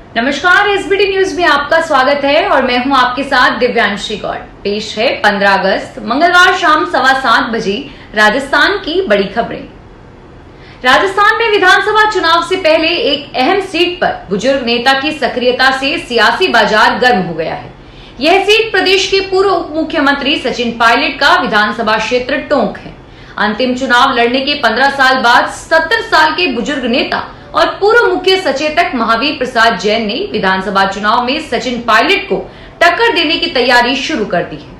नमस्कार, SBT news में आपका स्वागत है और मैं हूं आपके साथ दिव्यांशी गौड़। पेश है 15 अगस्त मंगलवार शाम 7:15 बजे राजस्थान की बड़ी खबरें। राजस्थान में विधानसभा चुनाव से पहले एक अहम सीट पर बुजुर्ग नेता की सक्रियता से सियासी बाजार गर्म हो गया है। यह सीट प्रदेश के पूर्व उप मुख्यमंत्री सचिन पायलट का विधानसभा क्षेत्र टोंक है। अंतिम चुनाव लड़ने के 15 साल बाद 70 साल के बुजुर्ग नेता और पूर्व मुख्य सचेतक महावीर प्रसाद जैन ने विधानसभा चुनाव में सचिन पायलट को टक्कर देने की तैयारी शुरू कर दी है।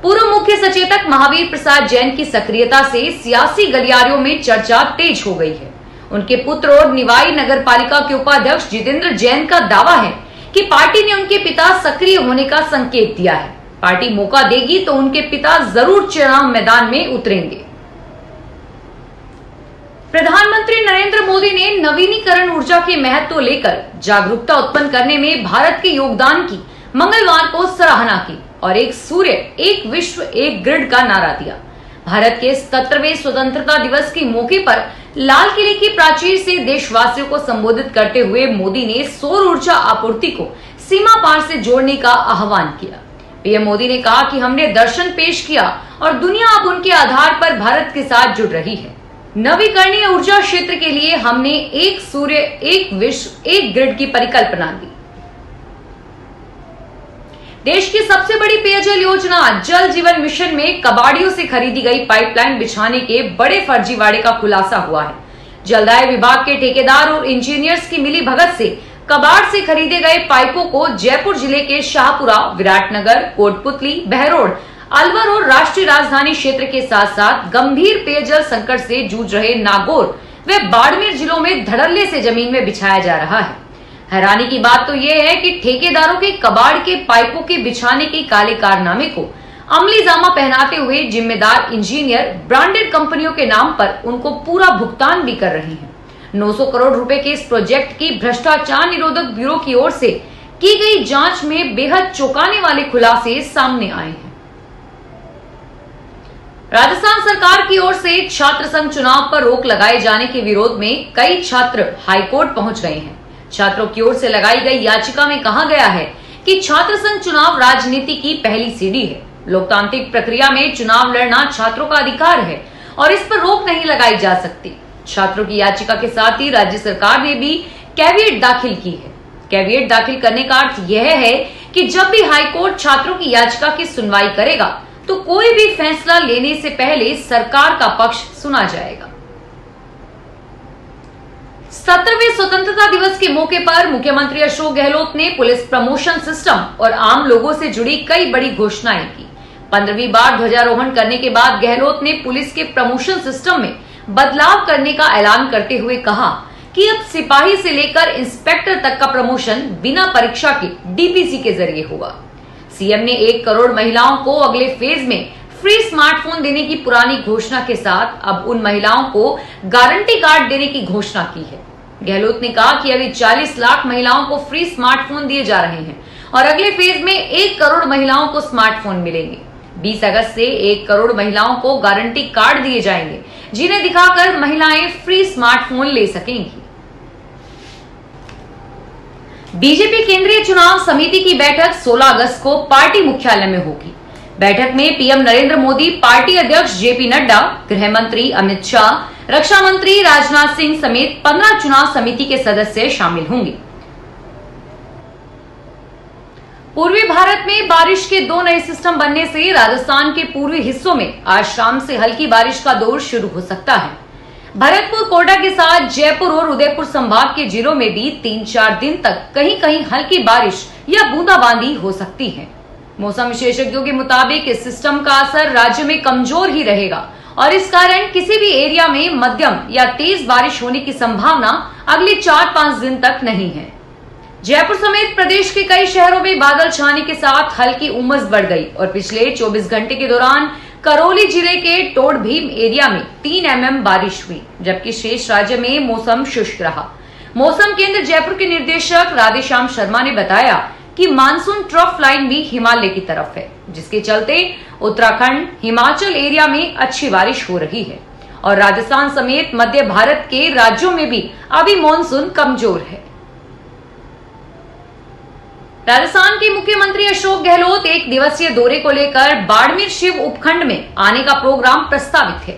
पूर्व मुख्य सचेतक महावीर प्रसाद जैन की सक्रियता से सियासी गलियारों में चर्चा तेज हो गई है। उनके पुत्र और निवाई नगर पालिका के उपाध्यक्ष जितेंद्र जैन का दावा है कि पार्टी ने उनके पिता सक्रिय होने का संकेत दिया है। पार्टी मौका देगी तो उनके पिता जरूर चुनाव मैदान में उतरेंगे। प्रधानमंत्री नरेंद्र मोदी ने नवीनीकरण ऊर्जा के महत्व को लेकर जागरूकता उत्पन्न करने में भारत के योगदान की मंगलवार को सराहना की और एक सूर्य एक विश्व एक ग्रिड का नारा दिया। भारत के 77वें स्वतंत्रता दिवस के मौके पर लाल किले की प्राचीर से देशवासियों को संबोधित करते हुए मोदी ने सौर ऊर्जा आपूर्ति को सीमा पार से जोड़ने का आह्वान किया। पीएम मोदी ने कहा कि हमने दर्शन पेश किया और दुनिया अब उनके आधार पर भारत के साथ जुड़ रही है। नवीकरणीय ऊर्जा क्षेत्र के लिए हमने एक सूर्य एक विश्व एक ग्रिड की परिकल्पना दी। देश की सबसे बड़ी पेयजल योजना जल जीवन मिशन में कबाड़ियों से खरीदी गई पाइपलाइन बिछाने के बड़े फर्जीवाड़े का खुलासा हुआ है। जलदाय विभाग के ठेकेदार और इंजीनियर्स की मिली भगत से कबाड़ से खरीदे गए पाइपों को जयपुर जिले के शाहपुरा, विराटनगर, कोटपुतली, बहरोड, अलवर और राष्ट्रीय राजधानी क्षेत्र के साथ साथ गंभीर पेयजल संकट से जूझ रहे नागौर व बाड़मेर जिलों में धड़ल्ले से जमीन में बिछाया जा रहा है। हैरानी की बात तो यह है कि ठेकेदारों के कबाड़ के पाइपों के बिछाने के काले कारनामे को अमली जामा पहनाते हुए जिम्मेदार इंजीनियर ब्रांडेड कंपनियों के नाम पर उनको पूरा भुगतान भी कर रहे हैं। 900 करोड़ रुपए के इस प्रोजेक्ट की भ्रष्टाचार निरोधक ब्यूरो की ओर से की गई जांच में बेहद चौंकाने वाले खुलासे सामने आए हैं। राजस्थान सरकार की ओर से छात्र संघ चुनाव पर रोक लगाए जाने के विरोध में कई छात्र हाईकोर्ट पहुंच गए हैं। छात्रों की ओर से लगाई गई याचिका में कहा गया है कि छात्र संघ चुनाव राजनीति की पहली सीढ़ी है। लोकतांत्रिक प्रक्रिया में चुनाव लड़ना छात्रों का अधिकार है और इस पर रोक नहीं लगाई जा सकती। छात्रों की याचिका के साथ ही राज्य सरकार ने भी कैविएट दाखिल की है। कैविएट दाखिल करने का अर्थ यह है कि जब भी हाईकोर्ट छात्रों की याचिका की सुनवाई करेगा तो कोई भी फैसला लेने से पहले सरकार का पक्ष सुना जाएगा। 17वें स्वतंत्रता दिवस के मौके पर मुख्यमंत्री अशोक गहलोत ने पुलिस प्रमोशन सिस्टम और आम लोगों से जुड़ी कई बड़ी घोषणाएं की। 15वीं बार ध्वजारोहण करने के बाद गहलोत ने पुलिस के प्रमोशन सिस्टम में बदलाव करने का ऐलान करते हुए कहा कि अब सिपाही से लेकर इंस्पेक्टर तक का प्रमोशन बिना परीक्षा के डीपीसी के जरिए होगा। सीएम ने 1 करोड़ महिलाओं को अगले फेज में फ्री स्मार्टफोन देने की पुरानी घोषणा के साथ अब उन महिलाओं को गारंटी कार्ड देने की घोषणा की है। गहलोत ने कहा कि अभी 40 लाख महिलाओं को फ्री स्मार्टफोन दिए जा रहे हैं और अगले फेज में 1 करोड़ महिलाओं को स्मार्टफोन मिलेंगे। 20 अगस्त से 1 करोड़ महिलाओं को गारंटी कार्ड दिए जाएंगे, जिन्हें दिखाकर महिलाएं फ्री स्मार्टफोन ले सकेंगी। बीजेपी केंद्रीय चुनाव समिति की बैठक 16 अगस्त को पार्टी मुख्यालय में होगी। बैठक में पीएम नरेंद्र मोदी, पार्टी अध्यक्ष जेपी नड्डा, गृह मंत्री अमित शाह, रक्षा मंत्री राजनाथ सिंह समेत 15 चुनाव समिति के सदस्य शामिल होंगे। पूर्वी भारत में बारिश के 2 नए सिस्टम बनने से राजस्थान के पूर्वी हिस्सों में आज शाम से हल्की बारिश का दौर शुरू हो सकता है। भरतपुर, कोटा के साथ जयपुर और उदयपुर संभाग के जिलों में भी 3-4 दिन तक कहीं कहीं हल्की बारिश या बूंदाबांदी हो सकती है। मौसम विशेषज्ञों के मुताबिक इस सिस्टम का असर राज्य में कमजोर ही रहेगा और इस कारण किसी भी एरिया में मध्यम या तेज बारिश होने की संभावना अगले 4-5 दिन तक नहीं है। जयपुर समेत प्रदेश के कई शहरों में बादल छाने के साथ हल्की उमस बढ़ गई और पिछले 24 घंटे के दौरान करौली जिले के टोड भीम एरिया में 3 mm बारिश हुई, जबकि शेष राज्य में मौसम शुष्क रहा। मौसम केंद्र जयपुर के निदेशक राधेश्याम शर्मा ने बताया कि मानसून ट्रफ लाइन भी हिमालय की तरफ है, जिसके चलते उत्तराखंड, हिमाचल एरिया में अच्छी बारिश हो रही है और राजस्थान समेत मध्य भारत के राज्यों में भी अभी मानसून कमजोर है। राजस्थान के मुख्यमंत्री अशोक गहलोत एक दिवसीय दौरे को लेकर बाड़मेर शिव उपखंड में आने का प्रोग्राम प्रस्तावित है।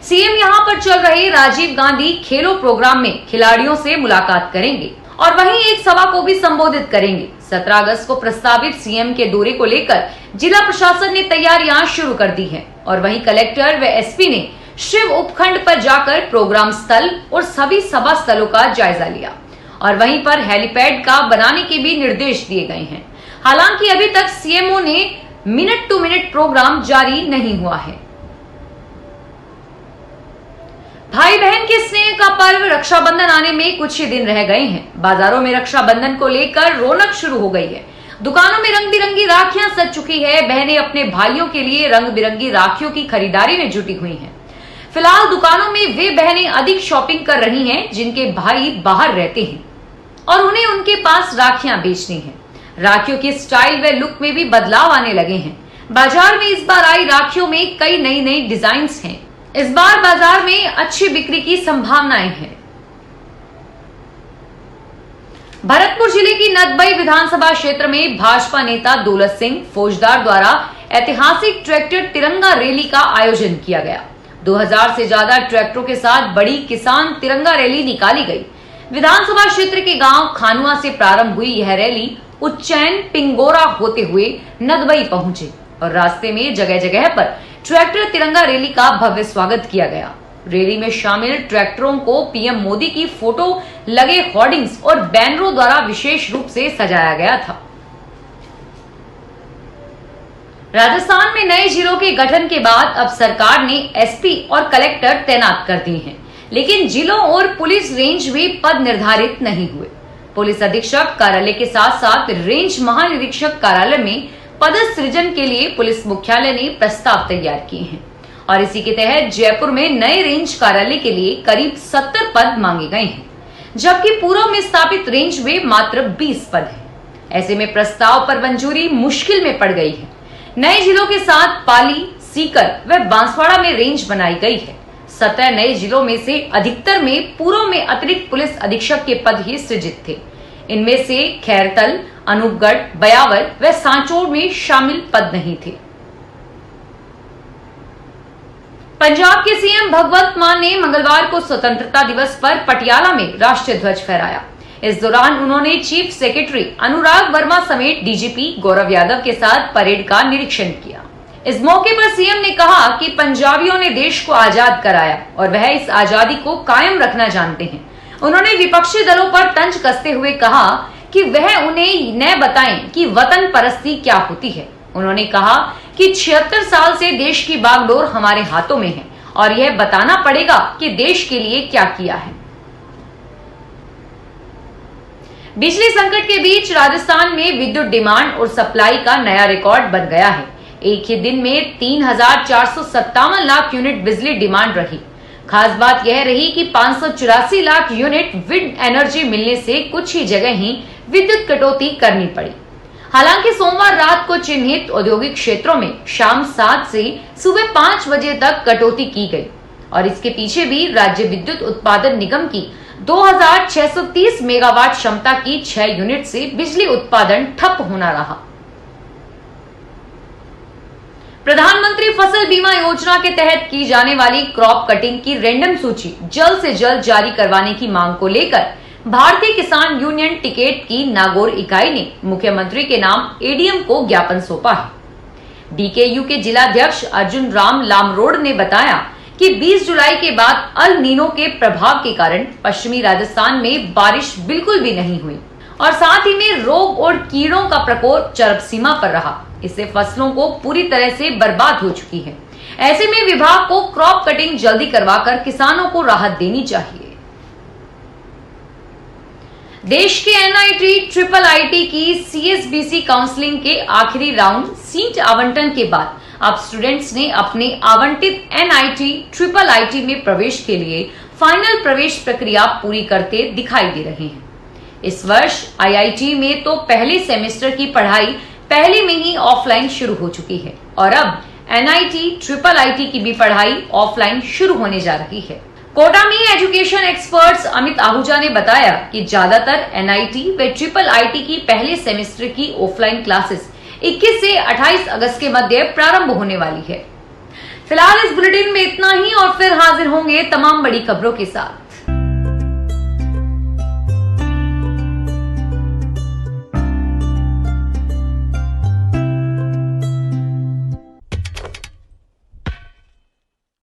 सीएम यहां पर चल रहे राजीव गांधी खेलो प्रोग्राम में खिलाड़ियों से मुलाकात करेंगे और वहीं एक सभा को भी संबोधित करेंगे। 17 अगस्त को प्रस्तावित सीएम के दौरे को लेकर जिला प्रशासन ने तैयारियां शुरू कर दी है और वहीं कलेक्टर व एसपी ने शिव उपखंड पर जाकर प्रोग्राम स्थल और सभी सभा स्थलों का जायजा लिया और वहीं पर हेलीपैड का बनाने के भी निर्देश दिए गए हैं। हालांकि अभी तक सीएमओ ने मिनट टू मिनट प्रोग्राम जारी नहीं हुआ है। भाई बहन के स्नेह का पर्व रक्षाबंधन आने में कुछ ही दिन रह गए हैं। बाजारों में रक्षाबंधन को लेकर रौनक शुरू हो गई है। दुकानों में रंग बिरंगी राखियां सज चुकी है। बहनें अपने भाइयों के लिए रंग बिरंगी राखियों की खरीदारी में जुटी हुई हैं। फिलहाल दुकानों में वे बहनें अधिक शॉपिंग कर रही हैं जिनके भाई बाहर रहते हैं और उन्हें उनके पास राखियां बेचनी है। राखियों के स्टाइल व लुक में भी बदलाव आने लगे हैं। बाजार में इस बार आई राखियों में कई नई नई डिजाइन्स हैं। इस बार बाजार में अच्छी बिक्री की संभावनाएं हैं। भरतपुर जिले की नदबई विधानसभा क्षेत्र में भाजपा नेता दौलत सिंह फौजदार द्वारा ऐतिहासिक ट्रैक्टर तिरंगा रैली का आयोजन किया गया। 2000 से ज्यादा ट्रैक्टरों के साथ बड़ी किसान तिरंगा रैली निकाली गई। विधानसभा क्षेत्र के गांव खानुआ से प्रारंभ हुई यह रैली उज्जैन पिंगोरा होते हुए नदबई पहुंचे और रास्ते में जगह जगह पर ट्रैक्टर तिरंगा रैली का भव्य स्वागत किया गया। रैली में शामिल ट्रैक्टरों को पीएम मोदी की फोटो लगे होर्डिंग्स और बैनरों द्वारा विशेष रूप से सजाया गया था। राजस्थान में नए जिलों के गठन के बाद अब सरकार ने एसपी और कलेक्टर तैनात कर दिए हैं, लेकिन जिलों और पुलिस रेंज में पद निर्धारित नहीं हुए। पुलिस अधीक्षक कार्यालय के साथ साथ रेंज महानिरीक्षक कार्यालय में पद सृजन के लिए पुलिस मुख्यालय ने प्रस्ताव तैयार किए हैं और इसी के तहत जयपुर में नए रेंज कार्यालय के लिए करीब 70 पद मांगे गए हैं, जबकि पूर्व में स्थापित रेंज में मात्र 20 पद हैं। ऐसे में प्रस्ताव पर मंजूरी मुश्किल में पड़ गई है। नए जिलों के साथ पाली, सीकर व बांसवाड़ा में रेंज बनाई गई है। 17 नए जिलों में से अधिकतर में पूर्व में अतिरिक्त पुलिस अधीक्षक के पद ही सृजित थे। इनमें से खैरतल, अनूपगढ़, बयावर व सांचौर में शामिल पद नहीं थे। पंजाब के सीएम भगवंत मान ने मंगलवार को स्वतंत्रता दिवस पर पटियाला में राष्ट्रीय ध्वज फहराया। इस दौरान उन्होंने चीफ सेक्रेटरी अनुराग वर्मा समेत डीजीपी गौरव यादव के साथ परेड का निरीक्षण किया। इस मौके पर सीएम ने कहा कि पंजाबियों ने देश को आजाद कराया और वह इस आजादी को कायम रखना जानते हैं। उन्होंने विपक्षी दलों पर तंज कसते हुए कहा कि वह उन्हें न बताएं कि वतन परस्ती क्या होती है। उन्होंने कहा कि 76 साल से देश की बागडोर हमारे हाथों में है और यह बताना पड़ेगा कि देश के लिए क्या किया है। बिजली संकट के बीच राजस्थान में विद्युत डिमांड और सप्लाई का नया रिकॉर्ड बन गया है। एक ही दिन में 3,457 लाख यूनिट बिजली डिमांड रही। खास बात यह रही कि 584 लाख यूनिट विंड एनर्जी मिलने से कुछ ही जगह ही विद्युत कटौती करनी पड़ी। हालांकि सोमवार रात को चिन्हित औद्योगिक क्षेत्रों में शाम 7 से सुबह 5 बजे तक कटौती की गई और इसके पीछे भी राज्य विद्युत उत्पादन निगम की 2630 मेगावाट क्षमता की 6 यूनिट से बिजली उत्पादन ठप होना रहा। प्रधानमंत्री फसल बीमा योजना के तहत की जाने वाली क्रॉप कटिंग की रैंडम सूची जल्द से जल्द जारी करवाने की मांग को लेकर भारतीय किसान यूनियन टिकेट की नागौर इकाई ने मुख्यमंत्री के नाम एडीएम को ज्ञापन सौंपा है। डीकेयू के जिलाध्यक्ष अर्जुन राम लामरोड ने बताया कि 20 जुलाई के बाद अल नीनो के प्रभाव के कारण पश्चिमी राजस्थान में बारिश बिल्कुल भी नहीं हुई और साथ ही में रोग और कीड़ों का प्रकोप चरम सीमा पर रहा। इससे फसलों को पूरी तरह से बर्बाद हो चुकी है। ऐसे में विभाग को क्रॉप कटिंग जल्दी करवाकर किसानों को राहत देनी चाहिए। देश के एनआईटी ट्रिपल आईटी की सीएसबीसी काउंसलिंग के आखिरी राउंड सीट आवंटन के बाद अब स्टूडेंट्स ने अपने आवंटित एनआईटी ट्रिपल आईटी में प्रवेश के लिए फाइनल प्रवेश प्रक्रिया पूरी करते दिखाई दे रहे हैं। इस वर्ष आईआईटी में तो पहले सेमेस्टर की पढ़ाई पहले में ही ऑफलाइन शुरू हो चुकी है और अब एनआईटी ट्रिपल आईटी की भी पढ़ाई ऑफलाइन शुरू होने जा रही है। कोटा में एजुकेशन एक्सपर्ट्स अमित आहूजा ने बताया कि ज्यादातर एनआईटी व ट्रिपल आईटी की पहले सेमेस्टर की ऑफलाइन क्लासेस 21 से 28 अगस्त के मध्य प्रारंभ होने वाली है। फिलहाल इस बुलेटिन में इतना ही और फिर हाजिर होंगे तमाम बड़ी खबरों के साथ।